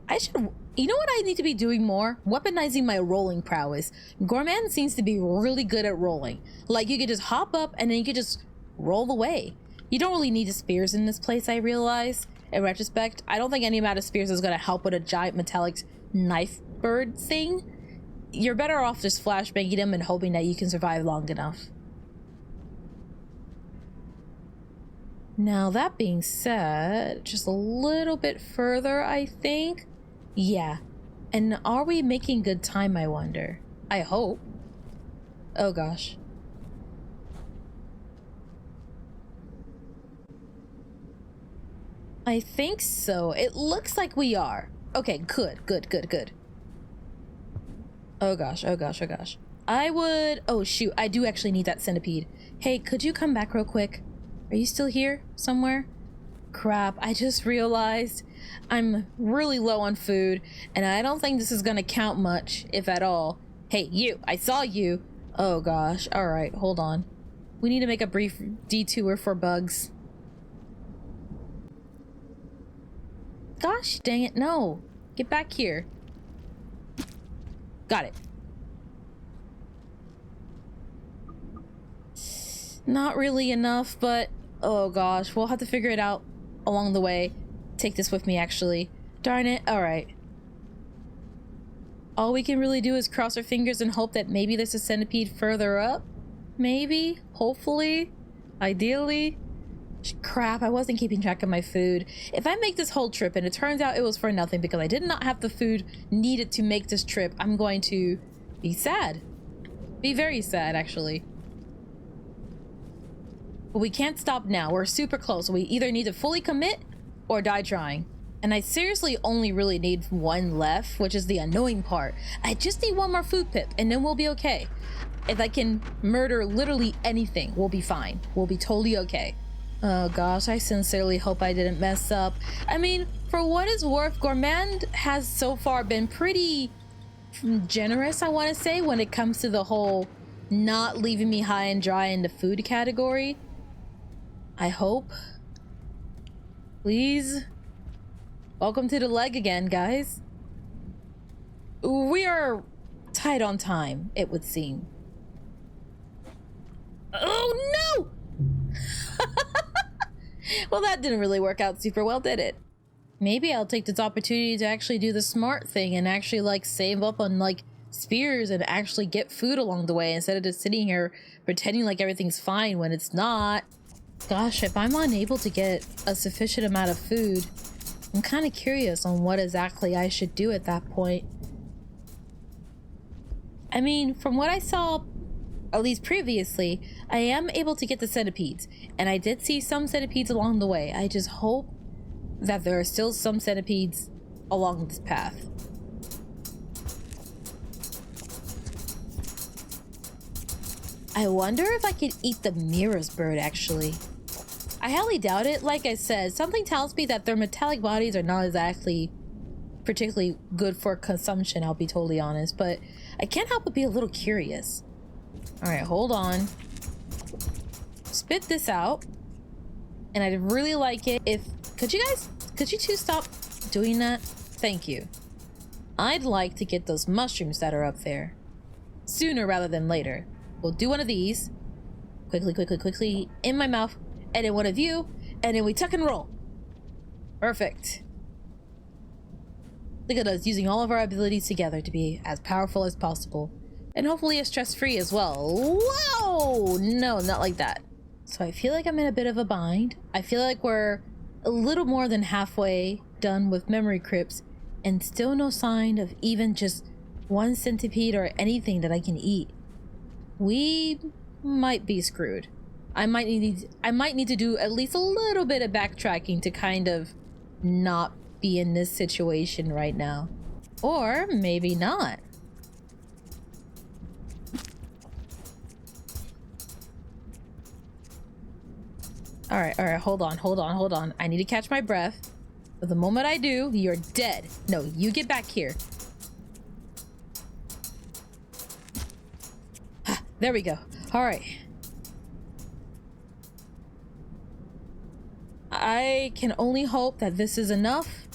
You know what I need to be doing more? Weaponizing my rolling prowess. Gourmand seems to be really good at rolling. Like you could just hop up and then you could just roll away. You don't really need spears in this place, I realize. In retrospect, I don't think any amount of spears is going to help with a giant metallic knife bird thing. You're better off just flashbanging them and hoping that you can survive long enough. Now, that being said, just a little bit further, I think. Yeah. And are we making good time, I wonder? I hope. Oh, gosh. I think so. It looks like we are. Okay, good. Oh, gosh. Oh, shoot. I do actually need that centipede. Hey, could you come back real quick? Are you still here somewhere? Crap, I just realized I'm really low on food and I don't think this is gonna count much, if at all. Hey, you, I saw you. Oh gosh, all right, hold on. We need to make a brief detour for bugs. Gosh dang it, no. Get back here. Got it. Not really enough, but oh gosh, we'll have to figure it out along the way. Take this with me, actually. Darn it. All right. All we can really do is cross our fingers and hope that maybe there's a centipede further up. Maybe. Hopefully. Ideally. Crap, I wasn't keeping track of my food. If I make this whole trip and it turns out it was for nothing because I did not have the food needed to make this trip, I'm going to be sad. Be very sad, actually. But we can't stop now. We're super close. We either need to fully commit or die trying. And I seriously only really need one left, which is the annoying part. I just need one more food pip and then we'll be okay. If I can murder literally anything, we'll be fine. We'll be totally okay. Oh gosh, I sincerely hope I didn't mess up. I mean, for what it's worth, Gourmand has so far been pretty generous, I want to say, when it comes to the whole not leaving me high and dry in the food category. I hope. Please. Welcome to the leg again, guys. We are tight on time, it would seem. Oh no! Well, that didn't really work out super well, did it? Maybe I'll take this opportunity to actually do the smart thing and actually like save up on like spears and actually get food along the way instead of just sitting here pretending like everything's fine when it's not. Gosh, if I'm unable to get a sufficient amount of food, I'm kind of curious on what exactly I should do at that point. I mean, from what I saw at least previously, I am able to get the centipedes, and I did see some centipedes along the way. I just hope that there are still some centipedes along this path. I wonder if I could eat the Mira's bird, actually. I highly doubt it. Like I said, something tells me that their metallic bodies are not exactly particularly good for consumption, I'll be totally honest, but I can't help but be a little curious. All right, hold on. Spit this out. And I'd really like it if... Could you two stop doing that? Thank you. I'd like to get those mushrooms that are up there. Sooner rather than later. We'll do one of these. Quickly, in my mouth. And then one of you. And then we tuck and roll. Perfect. Look at us using all of our abilities together to be as powerful as possible. And hopefully as stress-free as well. Whoa! No, not like that. So I feel like I'm in a bit of a bind. I feel like we're a little more than halfway done with memory crypts and still no sign of even just one centipede or anything that I can eat. We might be screwed. I might need to do at least a little bit of backtracking to kind of not be in this situation right now. Or maybe not. All right, hold on. I need to catch my breath. But the moment I do, you're dead. No, you get back here. There we go. All right. I can only hope that this is enough.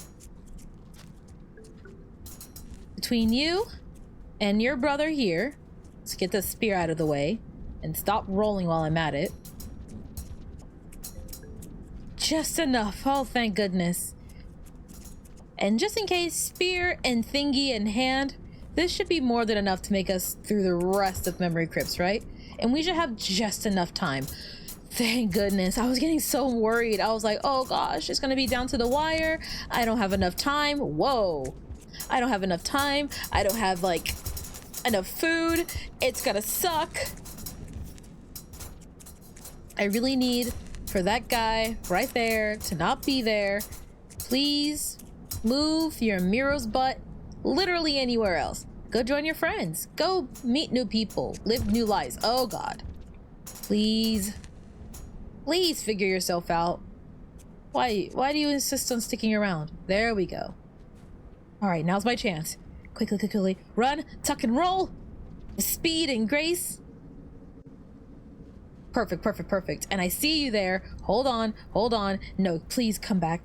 Between you and your brother here, let's get the spear out of the way and stop rolling while I'm at it. Just enough. Oh, thank goodness. And just in case, spear and thingy in hand, this should be more than enough to make us through the rest of memory crypts, right? And we should have just enough time. Thank goodness. I was getting so worried. I was like, oh gosh, it's gonna be down to the wire. I don't have enough time. Whoa. I don't have enough time. I don't have like enough food. It's gonna suck. I really need for that guy right there to not be there. Please move your Miro's butt literally anywhere else. Go join your friends. Go meet new people. Live new lives. Oh God. Please. Please figure yourself out. Why do you insist on sticking around? There we go. All right, now's my chance. Quickly. Run, tuck and roll. With speed and grace. Perfect. And I see you there. Hold on. No, please come back.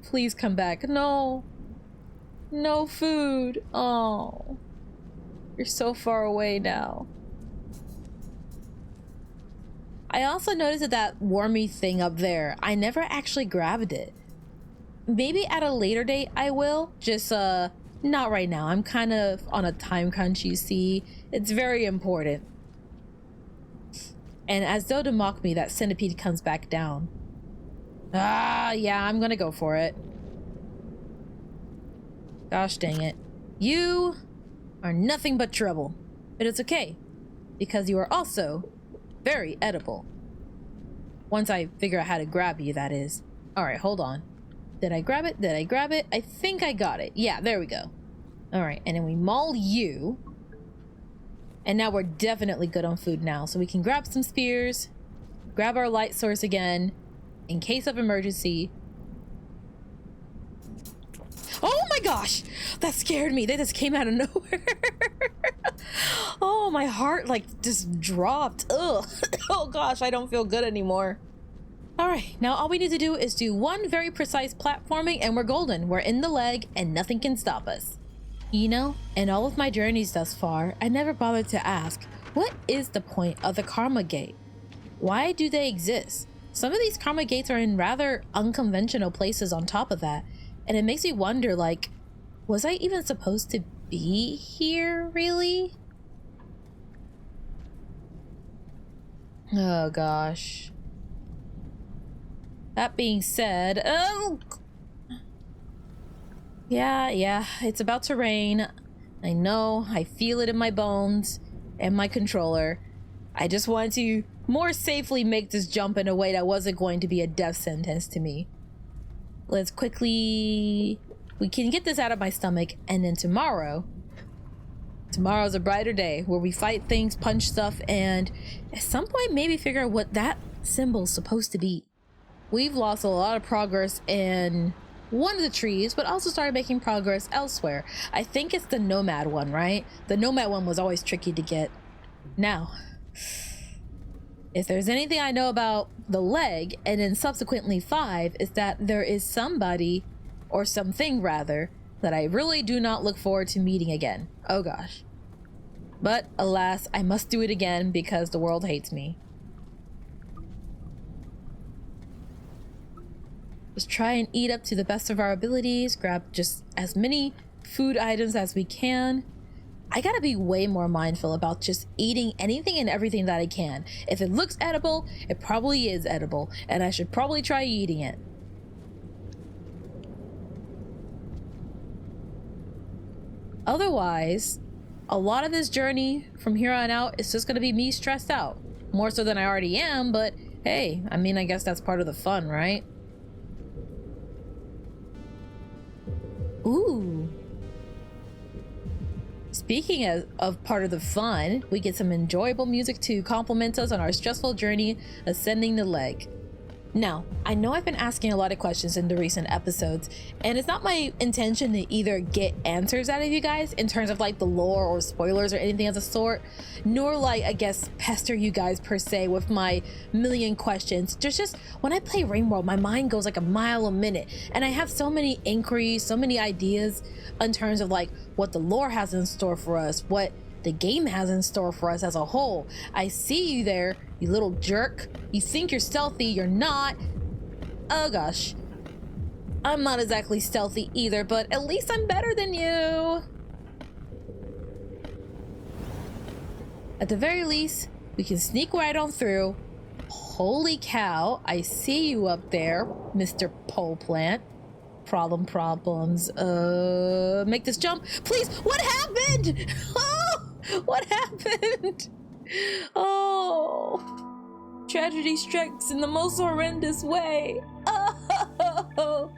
No food. Oh, you're so far away now. I also noticed that wormy thing up there. I never actually grabbed it. Maybe at a later date I will. Just not right now. I'm kind of on a time crunch, you see. It's very important. And as though to mock me, that centipede comes back down. Yeah, I'm gonna go for it. Gosh dang it. You are nothing but trouble. But it's okay, because you are also very edible. Once I figure out how to grab you, that is. Alright, hold on. Did I grab it? I think I got it. Yeah, there we go. Alright, and then we maul you. And now we're definitely good on food now. So we can grab some spears, grab our light source again, in case of emergency. Oh my gosh! That scared me. They just came out of nowhere. Oh, my heart like just dropped. Ugh. Oh gosh, I don't feel good anymore. Alright, now all we need to do is do one very precise platforming and we're golden. We're in the leg and nothing can stop us. You know, in all of my journeys thus far, I never bothered to ask, what is the point of the Karma Gate? Why do they exist? Some of these Karma Gates are in rather unconventional places on top of that, and it makes me wonder, like, was I even supposed to be here, really? Oh gosh. That being said, yeah, it's about to rain. I know, I feel it in my bones and my controller. I just wanted to more safely make this jump in a way that wasn't going to be a death sentence to me. Let's quickly... We can get this out of my stomach, and then tomorrow's a brighter day where we fight things, punch stuff, and at some point maybe figure out what that symbol's supposed to be. We've lost a lot of progress in one of the trees, but also started making progress elsewhere. I think it's the nomad one, right? The nomad one was always tricky to get. Now, if there's anything I know about the leg, and then subsequently 5, is that there is somebody, or something rather, that I really do not look forward to meeting again. Oh gosh. But alas, I must do it again because the world hates me. Just try and eat up to the best of our abilities, grab just as many food items as we can. I gotta be way more mindful about just eating anything and everything that I can. If it looks edible, it probably is edible, and I should probably try eating it. Otherwise, a lot of this journey from here on out is just gonna be me stressed out. More so than I already am, but hey, I mean, I guess that's part of the fun, right? Ooh. Speaking of part of the fun, we get some enjoyable music to complement us on our stressful journey ascending the leg. Now, I know I've been asking a lot of questions in the recent episodes, and it's not my intention to either get answers out of you guys in terms of like the lore or spoilers or anything of the sort, nor like, I guess, pester you guys per se with my million questions. There's just, when I play Rain World, my mind goes like a mile a minute, and I have so many inquiries, so many ideas in terms of like what the lore has in store for us, what the game has in store for us as a whole. I see you there, you little jerk. You think you're stealthy, you're not. Oh gosh. I'm not exactly stealthy either, but at least I'm better than you. At the very least, we can sneak right on through. Holy cow, I see you up there, Mr. Pole Plant. Problems. Make this jump. Please, what happened? Oh, what happened? Oh, tragedy strikes in the most horrendous way. Oh.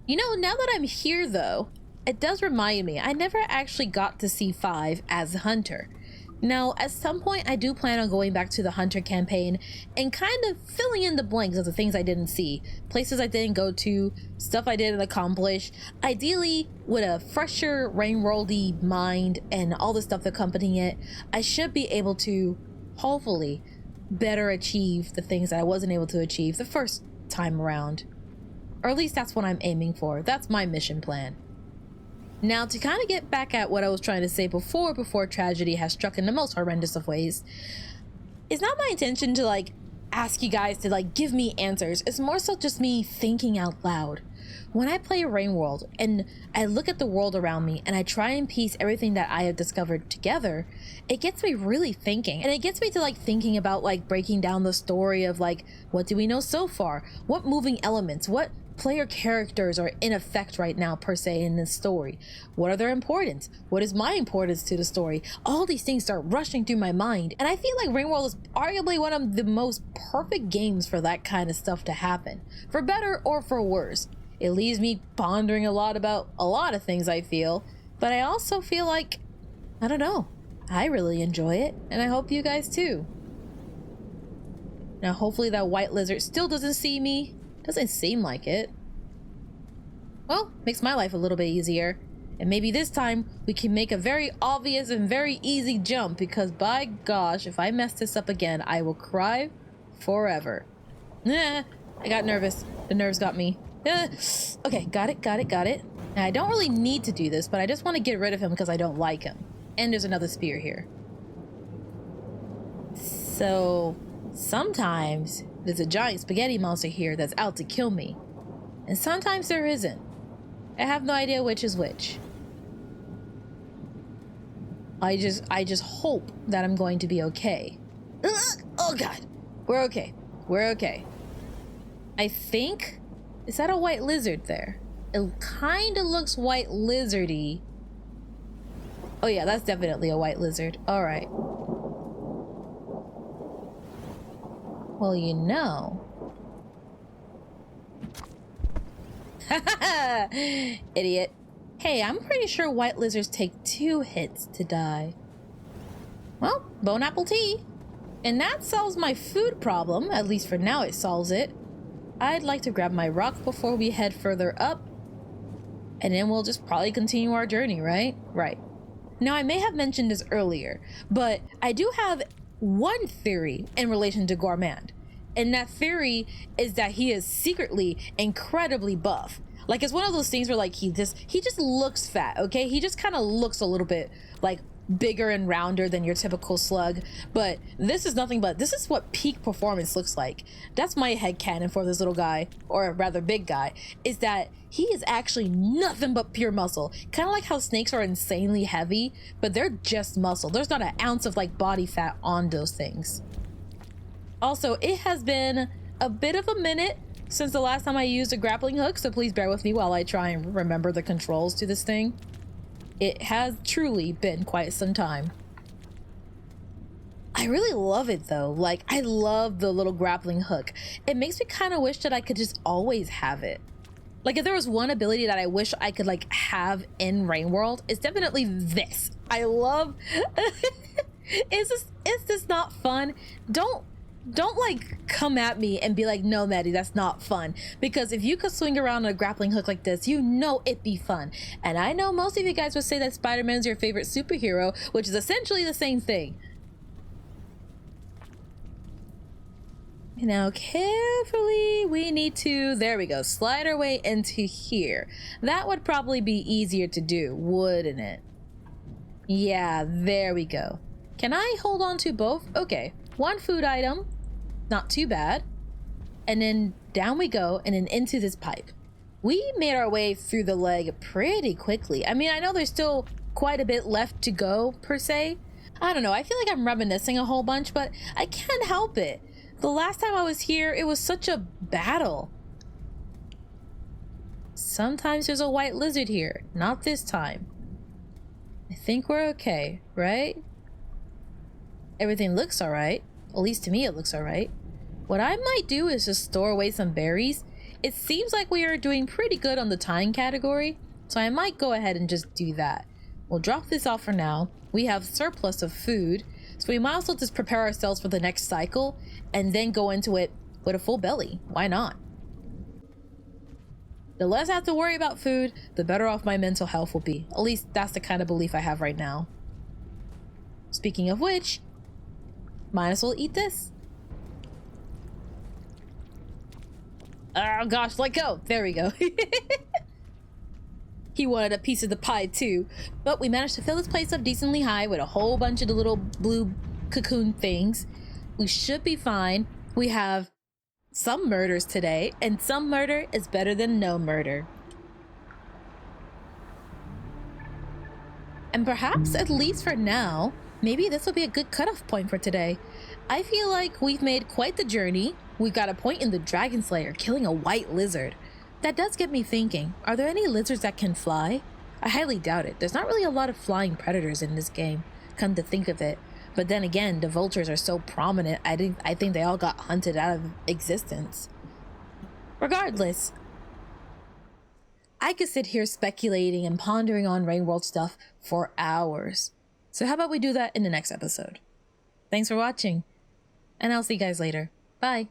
You know, now that I'm here though, it does remind me, I never actually got to see 5 as Hunter. Now, at some point, I do plan on going back to the Hunter campaign and kind of filling in the blanks of the things I didn't see, places I didn't go to, stuff I didn't accomplish, ideally with a fresher Rain World-y mind and all the stuff accompanying it. I should be able to, hopefully, better achieve the things that I wasn't able to achieve the first time around. Or at least that's what I'm aiming for. That's my mission plan. Now, to kind of get back at what I was trying to say before tragedy has struck in the most horrendous of ways, it's not my intention to like ask you guys to like give me answers. It's more so just me thinking out loud. When I play Rain World and I look at the world around me and I try and piece everything that I have discovered together, it gets me really thinking, and it gets me to like thinking about like breaking down the story of like, what do we know so far? What moving elements? What player characters are in effect right now per se in this story? What are their importance? What is my importance to the story? All these things start rushing through my mind, and I feel like Rain World is arguably one of the most perfect games for that kind of stuff to happen, for better or for worse. It leaves me pondering a lot about a lot of things, I feel, but I also feel like, I don't know, I really enjoy it, and I hope you guys too. Now hopefully that white lizard still doesn't see me. Doesn't seem like it. Well, makes my life a little bit easier. And maybe this time we can make a very obvious and very easy jump, because by gosh, if I mess this up again, I will cry forever. I got nervous. The nerves got me. Okay, got it. Now, I don't really need to do this, but I just want to get rid of him because I don't like him. And there's another spear here. So, sometimes there's a giant spaghetti monster here that's out to kill me. And sometimes there isn't. I have no idea which is which. I just hope that I'm going to be okay. Oh god. We're okay. I think... Is that a white lizard there? It kind of looks white lizardy. Oh yeah, that's definitely a white lizard. Alright. Well, you know. Idiot. Hey, I'm pretty sure white lizards take 2 hits to die. Well, bone apple tea. And that solves my food problem. At least for now it solves it. I'd like to grab my rock before we head further up. And then we'll just probably continue our journey, right? Right. Now, I may have mentioned this earlier, but I do have one theory in relation to Gourmand. And that theory is that he is secretly incredibly buff. Like, it's one of those things where, like, he just looks fat, okay? He just kind of looks a little bit, like, bigger and rounder than your typical slug. But this is nothing but, this is what peak performance looks like. That's my headcanon for this little guy, or rather big guy, is that he is actually nothing but pure muscle. Kind of like how snakes are insanely heavy, but they're just muscle. There's not an ounce of, like, body fat on those things. Also, it has been a bit of a minute since the last time I used a grappling hook, so please bear with me while I try and remember the controls to this thing. It has truly been quite some time. I really love it though. Like, I love the little grappling hook. It makes me kind of wish that I could just always have it. Like, if there was one ability that I wish I could, like, have in Rain World, it's definitely this. I love... Is this not fun? Don't like come at me and be like, no, Netty, that's not fun. Because if you could swing around a grappling hook like this, you know it'd be fun. And I know most of you guys would say that Spider-Man's your favorite superhero, which is essentially the same thing. Now carefully, we need to, there we go, slide our way into here. That would probably be easier to do, wouldn't it? Yeah, there we go. Can I hold on to both? Okay, 1 food item. Not too bad. And then down we go, and then into this pipe. We made our way through the leg pretty quickly. I mean, I know there's still quite a bit left to go, per se. I don't know, I feel like I'm reminiscing a whole bunch, but I can't help it. The last time I was here, it was such a battle. Sometimes there's a white lizard here. Not this time. I think we're okay, right? Everything looks alright. At least to me it looks alright. What I might do is just store away some berries. It seems like we are doing pretty good on the time category, so I might go ahead and just do that. We'll drop this off for now. We have surplus of food, so we might as well just prepare ourselves for the next cycle and then go into it with a full belly. Why not? The less I have to worry about food, the better off my mental health will be. At least that's the kind of belief I have right now. Speaking of which, might as well eat this. Oh gosh, let go. There we go. He wanted a piece of the pie too, but we managed to fill this place up decently high with a whole bunch of the little blue cocoon things. We should be fine. We have some murders today, and some murder is better than no murder. And perhaps, at least for now, maybe this will be a good cutoff point for today. I feel like we've made quite the journey. We've got a point in the Dragon Slayer killing a white lizard. That does get me thinking, are there any lizards that can fly? I highly doubt it. There's not really a lot of flying predators in this game, come to think of it. But then again, the vultures are so prominent, I think they all got hunted out of existence. Regardless, I could sit here speculating and pondering on Rain World stuff for hours. So how about we do that in the next episode? Thanks for watching, and I'll see you guys later. Bye.